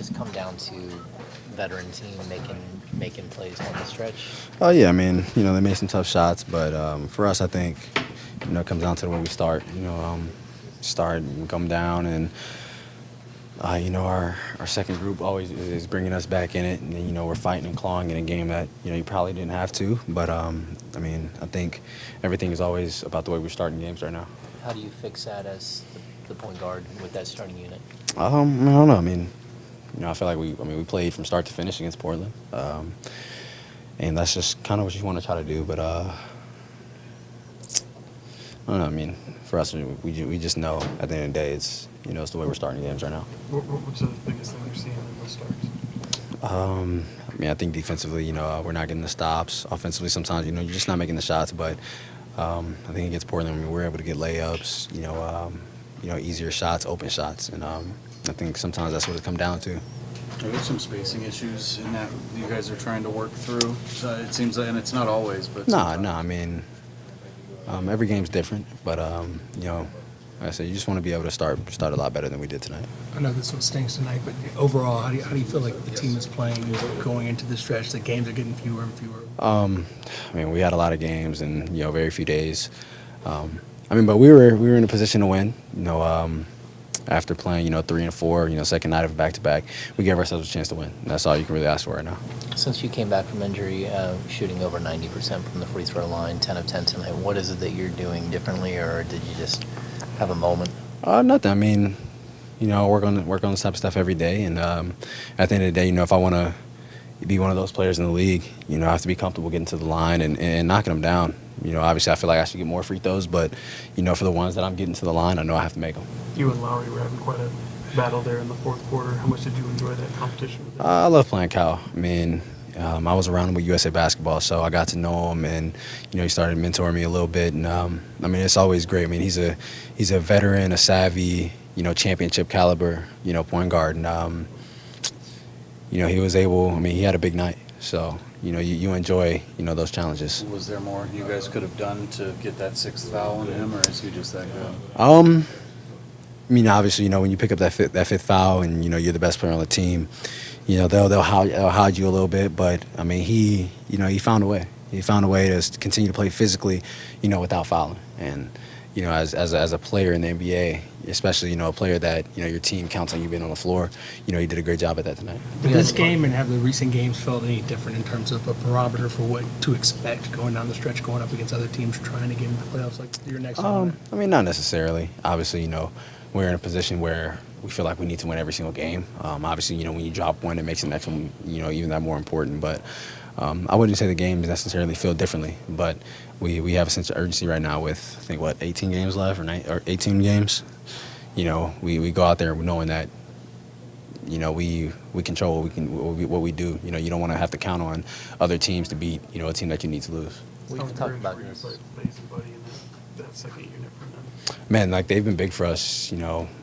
Just come down to veteran team making plays on the stretch. Oh yeah, I mean, they made some tough shots, but for us, I think, it comes down to the way we start. Start and come down, and our second group always is bringing us back in it, and then, we're fighting and clawing in a game that you probably didn't have to. But I think everything is always about the way we're starting games right now. How do you fix that as the point guard with that starting unit? I don't know. I feel like we played from start to finish against Portland, and that's just kind of what you want to try to do. But I don't know. For us, we just know at the end of the day, it's the way we're starting games right now. What's the biggest thing you're seeing in those starts? I think defensively, we're not getting the stops. Offensively, sometimes, you're just not making the shots. But I think against Portland, we're able to get layups, easier shots, open shots. And I think sometimes that's what it comes down to. Are there some spacing issues in that you guys are trying to work through? It seems like, and it's not always, but No. Every game's different, but like I said, you just want to be able to start a lot better than we did tonight. I know this one stinks tonight, but overall, how do you feel like the team is playing going into the stretch? The games are getting fewer and fewer. We had a lot of games and very few days. But we were in a position to win. After playing 3 and 4, second night of a back-to-back, we gave ourselves a chance to win. That's all you can really ask for right now. Since you came back from injury, shooting over 90% from the free throw line, 10 of 10 tonight, what is it that you're doing differently, or did you just have a moment? Nothing. Work on this type of stuff every day, and at the end of the day, if I want to be one of those players in the league, I have to be comfortable getting to the line and knocking them down. Obviously, I feel like I should get more free throws, but for the ones that I'm getting to the line, I know I have to make them. You and Lowry were having quite a battle there in the fourth quarter. How much did you enjoy that competition with him? I love playing Kyle. I was around him with USA Basketball, so I got to know him, and he started mentoring me a little bit. And it's always great. He's a veteran, a savvy, championship caliber, point guard, and he was able. He had a big night, so you enjoy those challenges. Was there more you guys could have done to get that sixth foul on him, or is he just that good? Obviously, when you pick up that fifth foul and you're the best player on the team, they'll hide you a little bit. But he found a way. He found a way to continue to play physically, without fouling. And as a player in the NBA, especially a player that your team counts on you being on the floor, he did a great job at that tonight. Did this game and have the recent games felt any different in terms of a barometer for what to expect going down the stretch, going up against other teams trying to get into the playoffs, like your next opponent? Not necessarily. Obviously, we're in a position where we feel like we need to win every single game. Obviously, when you drop one, it makes the next one, even that more important. But I wouldn't say the games necessarily feel differently. But we have a sense of urgency right now with, I think, 18 games left or 18 games. We go out there knowing that, we control what we do. You don't want to have to count on other teams to beat, a team that you need to lose. We've talked about this. Buddy in that second unit for them. Man, they've been big for us,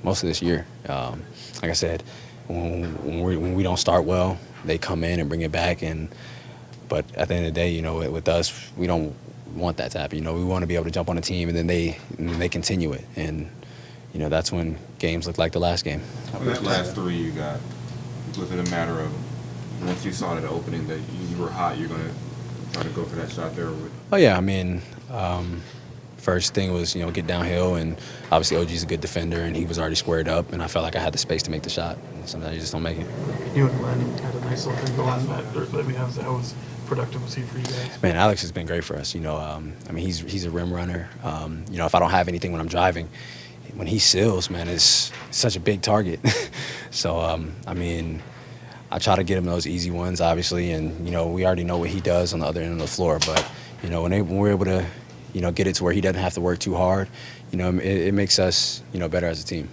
most of this year. Like I said, when we don't start well, they come in and bring it back. But at the end of the day, with us, we don't want that to happen. We want to be able to jump on a team and then they continue it. And that's when games look like the last game. Well, that last three you got, was it a matter of once you saw the opening that you were hot, you're going to try to go for that shot there? Oh, yeah. First thing was, get downhill, and obviously OG's a good defender, and he was already squared up, and I felt like I had the space to make the shot. Sometimes you just don't make it. You and Len had a nice little thing going on that. How was productive was he for you guys? Man, Alex has been great for us. He's a rim runner. If I don't have anything when I'm driving, when he seals, man, it's such a big target. So, I try to get him those easy ones, obviously, and, we already know what he does on the other end of the floor. But, when we're able to, get it to where he doesn't have to work too hard, it makes us, better as a team.